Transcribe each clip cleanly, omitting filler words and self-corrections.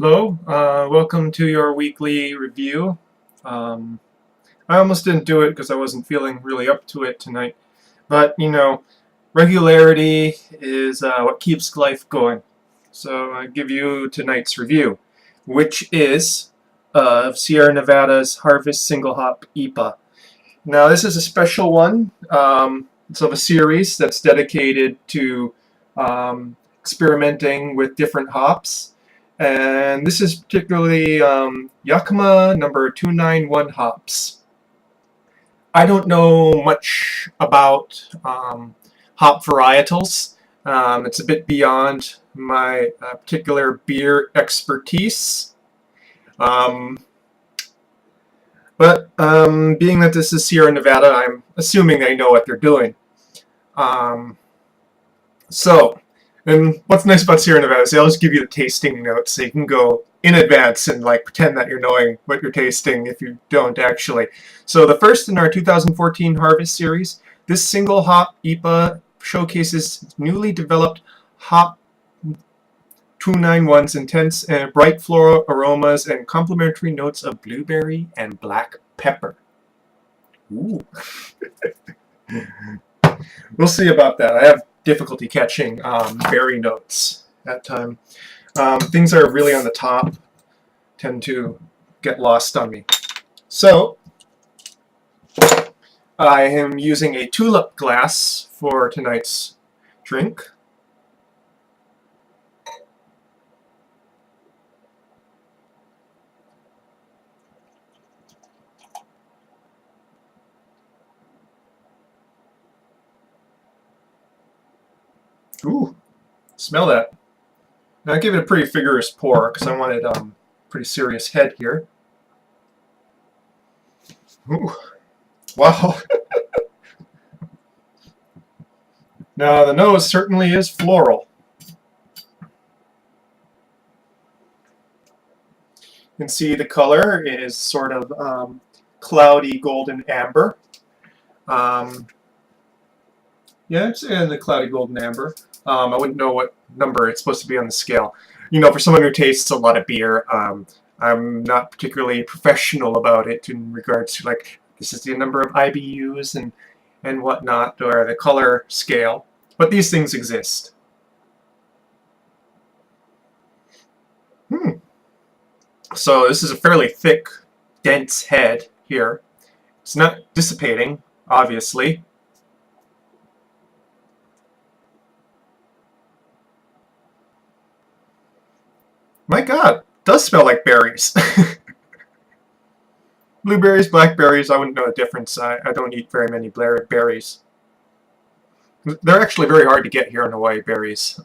Hello, welcome to your weekly review. Um, I almost didn't do it because I wasn't feeling really up to it tonight. But, regularity is what keeps life going. So I give you tonight's review, which is Sierra Nevada's Harvest Single Hop IPA. Now, this is a special one. It's of a series that's dedicated to experimenting with different hops. And this is particularly Yakima number 291 hops. I don't know much about hop varietals. It's a bit beyond my particular beer expertise. Um, but being that this is Sierra Nevada, I'm assuming they know what they're doing. Um, so, and what's nice about Sierra Nevada is they always give you the tasting notes, so you can go in advance and like pretend that you're knowing what you're tasting if you don't actually. So the first in our 2014 Harvest series, this single hop IPA showcases newly developed hop 291's intense and bright floral aromas and complementary notes of blueberry and black pepper. Ooh. We'll see about that. I have difficulty catching berry notes that time. Things that are really on the top tend to get lost on me. So I am using a tulip glass for tonight's drink. Ooh, smell that. Now I give it a pretty vigorous pour because I wanted pretty serious head here. Ooh, wow. Now the nose certainly is floral. You can see the color is sort of cloudy golden amber. Yeah, it's in the cloudy golden amber. I wouldn't know what number it's supposed to be on the scale. For someone who tastes a lot of beer, I'm not particularly professional about it in regards to like this is the number of IBUs and whatnot, or the color scale. But these things exist. So this is a fairly thick, dense head here. It's not dissipating, obviously. My God, it does smell like berries. Blueberries, blackberries, I wouldn't know the difference. I don't eat very many berries. They're actually very hard to get here in Hawaii, berries.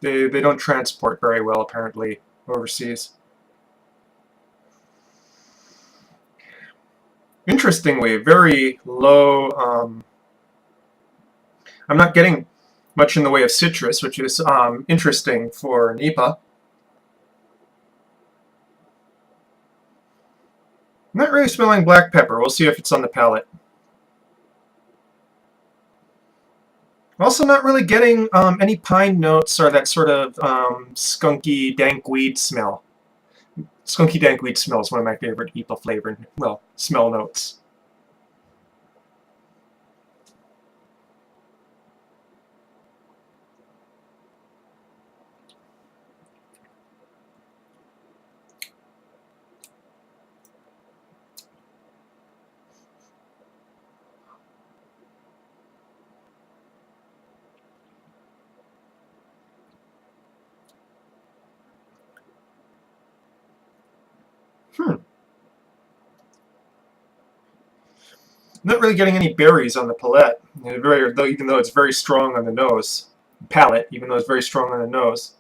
They don't transport very well, apparently, overseas. Interestingly, very low. I'm not getting much in the way of citrus, which is interesting for an IPA. I'm not really smelling black pepper. We'll see if it's on the palate. Also not really getting any pine notes or that sort of skunky dank weed smell. Skunky dank weed smell is one of my favorite IPA flavor, well, smell notes. Not really getting any berries on the palate, even though it's very strong on the nose. Palate, even though it's very strong on the nose.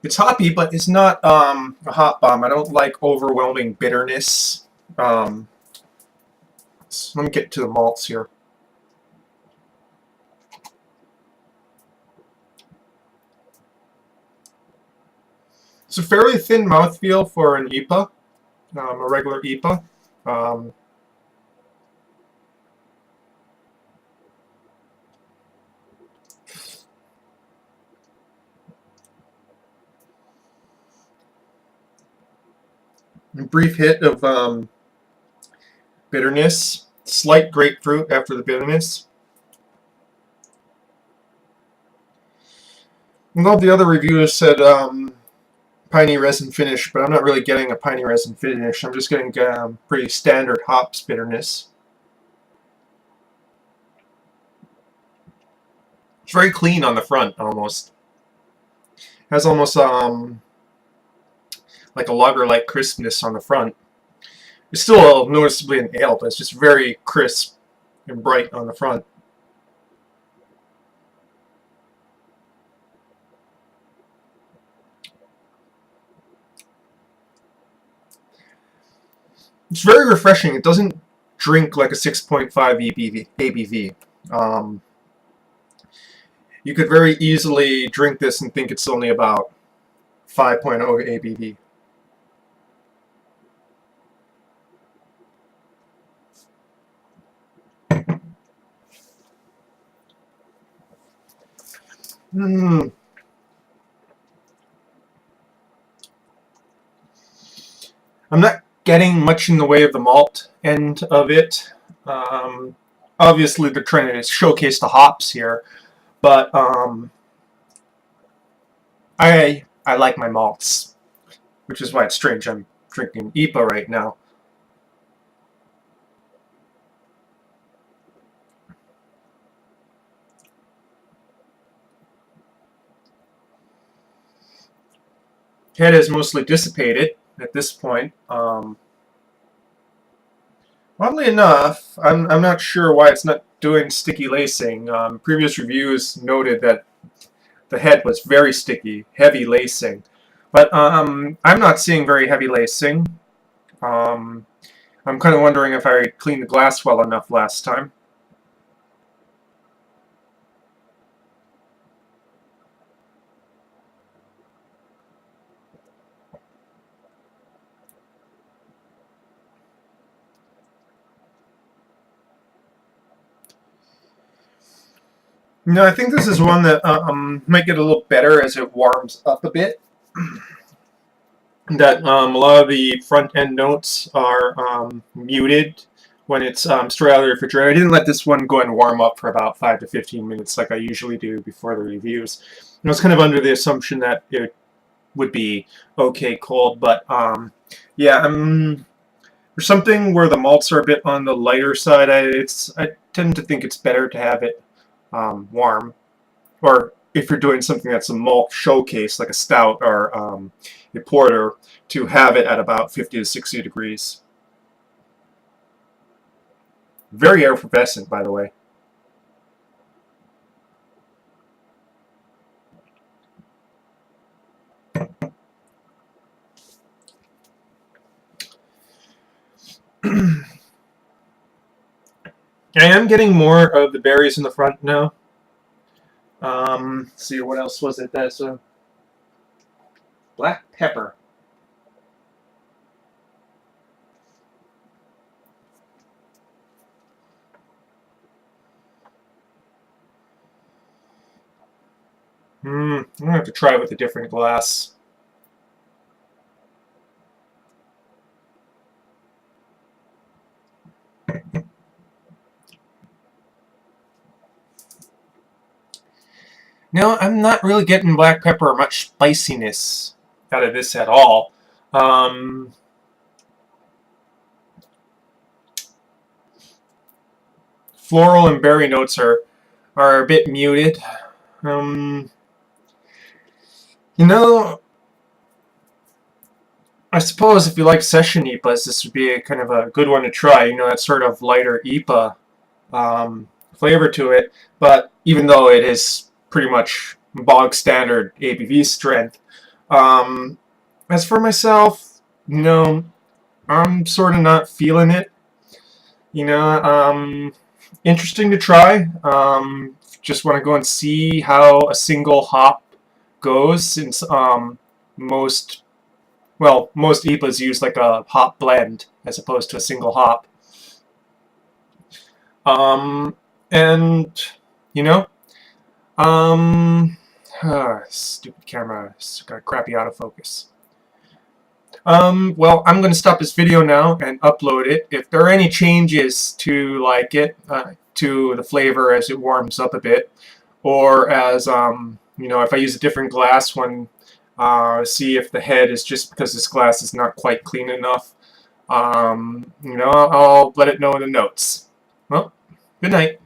It's hoppy, but it's not a hop bomb. I don't like overwhelming bitterness. So let me get to the malts here. It's a fairly thin mouthfeel for an IPA, a regular IPA. A brief hit of bitterness, slight grapefruit after the bitterness. And all the other reviewers said piney resin finish, but I'm not really getting a piney resin finish. I'm just getting pretty standard hops bitterness. It's very clean on the front, almost. Has almost like a lager-like crispness on the front. It's still noticeably an ale, but it's just very crisp and bright on the front. It's very refreshing. It doesn't drink like a 6.5 ABV. You could very easily drink this and think it's only about 5.0 ABV. I'm not getting much in the way of the malt end of it. Obviously, they're trying to showcase the hops here, but I like my malts, which is why it's strange I'm drinking IPA right now. Head is mostly dissipated at this point. Oddly enough, I'm not sure why it's not doing sticky lacing. Previous reviews noted that the head was very sticky, heavy lacing. But I'm not seeing very heavy lacing. I'm kind of wondering if I cleaned the glass well enough last time. No, I think this is one that might get a little better as it warms up a bit. That a lot of the front end notes are muted when it's straight out of the refrigerator. I didn't let this one go and warm up for about 5 to 15 minutes like I usually do before the reviews. I was kind of under the assumption that it would be okay cold, but yeah, for something where the malts are a bit on the lighter side, I tend to think it's better to have it warm, or if you're doing something that's a malt showcase like a stout or a porter, to have it at about 50 to 60 degrees. Very effervescent, by the way. I am getting more of the berries in the front now. Let's see, what else was it? That's a black pepper. I'm gonna have to try it with a different glass. No, I'm not really getting black pepper or much spiciness out of this at all. Floral and berry notes are a bit muted. You know, I suppose if you like session IPAs, this would be kind of a good one to try. You know, that sort of lighter IPA flavor to it, but even though it is pretty much bog standard ABV strength. As for myself, you know, I'm sort of not feeling it. You know, interesting to try. Just want to go and see how a single hop goes, since most IPAs use like a hop blend as opposed to a single hop. And you know, stupid camera, it's got crappy autofocus. Well, I'm going to stop this video now and upload it. If there are any changes to to the flavor as it warms up a bit, or as if I use a different glass when see if the head is just because this glass is not quite clean enough, I'll let it know in the notes. Well, good night.